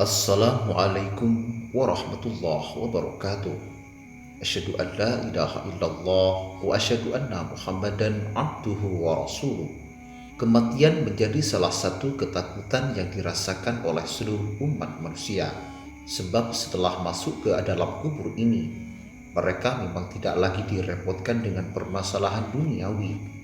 Assalamualaikum warahmatullahi wabarakatuh. Asyhadu an la ilaha illallah wa asyhadu anna Muhammadan abduhu wa rasuluh. Kematian menjadi salah satu ketakutan yang dirasakan oleh seluruh umat manusia. Sebab setelah masuk ke dalam kubur ini, mereka memang tidak lagi direpotkan dengan permasalahan duniawi.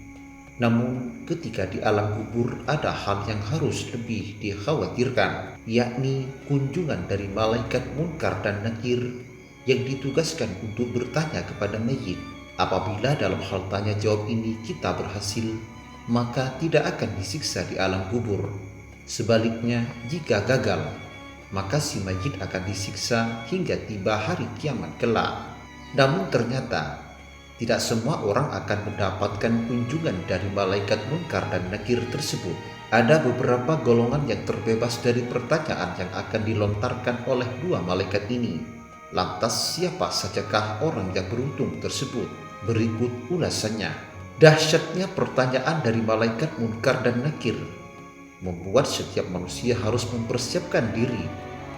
Namun ketika di alam kubur ada hal yang harus lebih dikhawatirkan, yakni kunjungan dari malaikat munkar dan nakir yang ditugaskan untuk bertanya kepada mayit. Apabila dalam hal tanya jawab ini kita berhasil, maka tidak akan disiksa di alam kubur. Sebaliknya, jika gagal, maka si mayit akan disiksa hingga tiba hari kiamat kelak. Namun ternyata tidak semua orang akan mendapatkan kunjungan dari malaikat munkar dan nakir tersebut. Ada beberapa golongan yang terbebas dari pertanyaan yang akan dilontarkan oleh dua malaikat ini. Lantas siapa sajakah orang yang beruntung tersebut? Berikut ulasannya. Dahsyatnya pertanyaan dari malaikat munkar dan nakir membuat setiap manusia harus mempersiapkan diri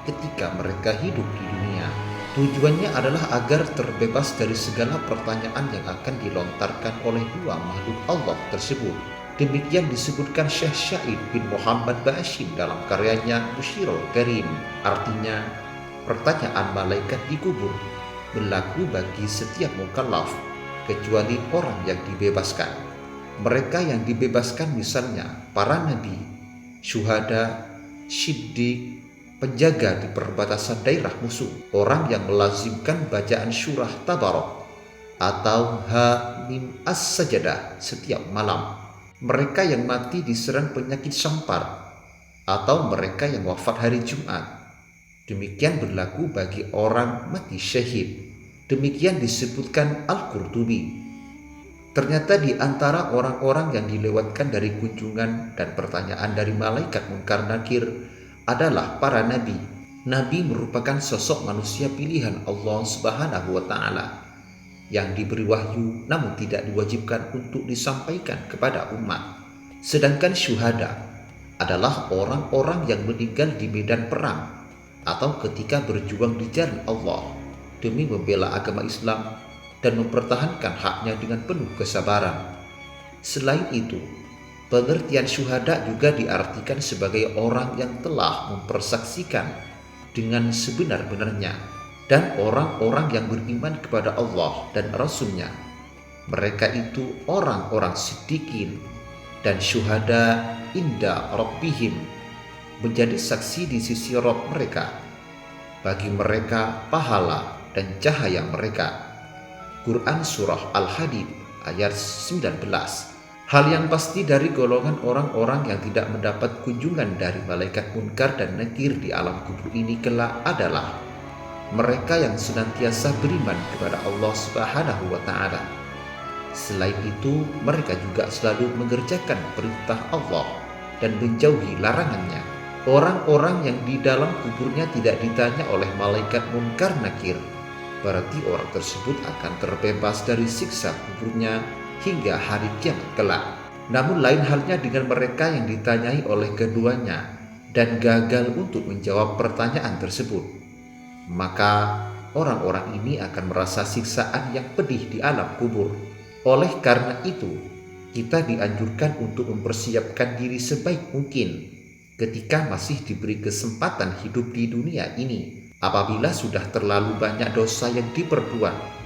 ketika mereka hidup di dunia. Tujuannya adalah agar terbebas dari segala pertanyaan yang akan dilontarkan oleh dua makhluk Allah tersebut. Demikian disebutkan Syekh Syahid bin Muhammad Bashim dalam karyanya Busyirul Karim. Artinya, pertanyaan malaikat di kubur berlaku bagi setiap mukallaf kecuali orang yang dibebaskan. Mereka yang dibebaskan misalnya para nabi, syuhada, siddiq, penjaga di perbatasan daerah musuh, orang yang melazimkan bacaan surah Tabarok atau Hamim As-Sajadah setiap malam, mereka yang mati diserang penyakit sampar, atau mereka yang wafat hari Jumat. Demikian berlaku bagi orang mati syahid. Demikian disebutkan Al-Qurtubi. Ternyata di antara orang-orang yang dilewatkan dari kunjungan dan pertanyaan dari malaikat munkar nakir adalah para nabi. Nabi merupakan sosok manusia pilihan Allah Subhanahu wa taala yang diberi wahyu namun tidak diwajibkan untuk disampaikan kepada umat. Sedangkan syuhada adalah orang-orang yang meninggal di medan perang atau ketika berjuang di jalan Allah demi membela agama Islam dan mempertahankan haknya dengan penuh kesabaran. Selain itu, pengertian syuhada juga diartikan sebagai orang yang telah mempersaksikan dengan sebenar-benarnya dan orang-orang yang beriman kepada Allah dan Rasul-Nya. Mereka itu orang-orang siddiqin dan syuhada inda rabbihim, menjadi saksi di sisi Rabb mereka. Bagi mereka pahala dan cahaya mereka. Quran Surah Al-Hadid ayat 19. Hal yang pasti dari golongan orang-orang yang tidak mendapat kunjungan dari malaikat munkar dan nakir di alam kubur ini kelak adalah mereka yang senantiasa beriman kepada Allah Subhanahu wa taala. Selain itu, mereka juga selalu mengerjakan perintah Allah dan menjauhi larangannya. Orang-orang yang di dalam kuburnya tidak ditanya oleh malaikat munkar nakir, berarti orang tersebut akan terbebas dari siksa kuburnya hingga hari kiamat kelak. Namun lain halnya dengan mereka yang ditanyai oleh keduanya dan gagal untuk menjawab pertanyaan tersebut. Maka orang-orang ini akan merasa siksaan yang pedih di alam kubur. Oleh karena itu, kita dianjurkan untuk mempersiapkan diri sebaik mungkin ketika masih diberi kesempatan hidup di dunia ini. Apabila sudah terlalu banyak dosa yang diperbuat,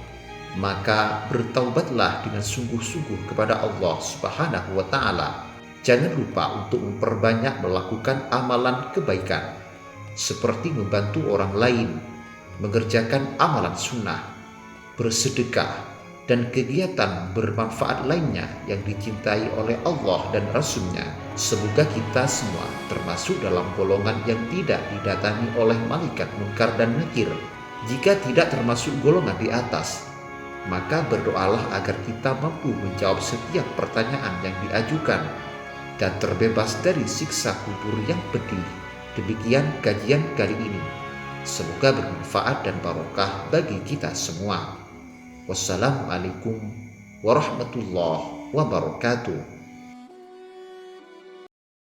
maka bertaubatlah dengan sungguh-sungguh kepada Allah Subhanahu wa taala. Jangan lupa untuk memperbanyak melakukan amalan kebaikan seperti membantu orang lain, mengerjakan amalan sunnah, bersedekah, dan kegiatan bermanfaat lainnya yang dicintai oleh Allah dan Rasul-Nya. Semoga kita semua termasuk dalam golongan yang tidak didatangi oleh malaikat munkar dan nakir. Jika tidak termasuk golongan di atas, maka berdoalah agar kita mampu menjawab setiap pertanyaan yang diajukan dan terbebas dari siksa kubur yang pedih. Demikian kajian kali ini. Semoga bermanfaat dan barokah bagi kita semua. Wassalamualaikum warahmatullahi wabarakatuh.